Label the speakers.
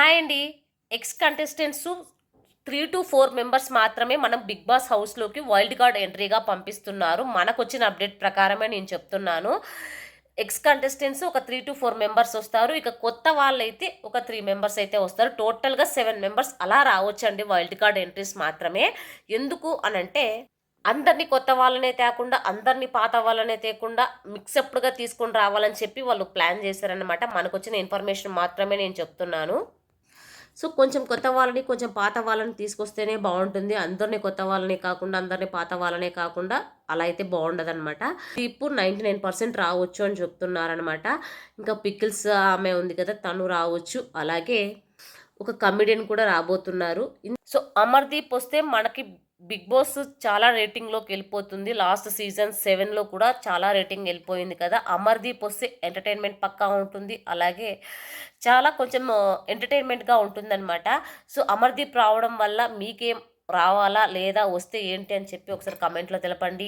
Speaker 1: Hi అండి. X contestants 3-4 members మాత్రమే మనం బిగ్ బాస్ హౌస్‌లోకి వైల్డ్ కార్డ్ ఎంట్రీగా పంపిస్తున్నారు. మనకొచ్చిన అప్డేట్ ప్రకారమే నేను చెప్తున్నాను. ఎక్స్ కంటెస్టెంట్స్ ఒక 3-4 మెంబర్స్ వస్తారు. ఇక కొత్త వాళ్ళైతే ఒక 3 మెంబర్స్ అయితే వస్తారు. టోటల్‌గా 7 మెంబర్స్ అలా రావచ్చండి వైల్డ్ కార్డ్ ఎంట్రీస్ మాత్రమే. ఎందుకు అనంటే అందరిని కొత్త వాళ్ళనే తేకుండా, అందరిని పాత వాళ్ళనే తేకుండా మిక్సప్డ్‌గా తీసుకొని రావాలని చెప్పి వాళ్ళు ప్లాన్ చేశారనమాట. మనకొచ్చిన ఇన్ఫర్మేషన్ మాత్రమే నేను చెప్తున్నాను. సో, కొంచెం కొత్త వాళ్ళని, కొంచెం పాత వాళ్ళని తీసుకొస్తేనే బావుంటుంది. అందరిని కొత్త వాళ్ళని కాకుండా, అందరిని పాత వాళ్ళనే కాకుండా అలా అయితే బావుండదనమాట. ఇప్పుడు 99% రావచ్చు అని చెప్తున్నారనమాట. ఇంకా పికిల్స్ ఆమె ఉంది కదా! తను రావచ్చు. అలాగే ఒక కమెడియన్ కూడా రాబోతున్నారు. సో, అమర్‌దీప్ వస్తే మనకి 'బిగ్ బాస్' చాలా రేటింగ్‌లోకెళ్ళిపోతుంది. లాస్ట్ సీజన్ 7లో కూడా చాలా రేటింగ్ ఎళ్ళిపోయింది కదా! అమర్‌దీప్ వస్తే ఎంటర్‌టైన్‌మెంట్ పక్కా ఉంటుంది. అలాగే చాలా కొంచెం ఎంటర్‌టైన్‌మెంట్‌గా ఉంటుందనమాట. సో, అమర్‌దీప్ రావడం వల్ల మీకేం రావాలా? లేదా వస్తే ఏంటి అని చెప్పి ఒకసారి కామెంట్‌లో తెలపండి.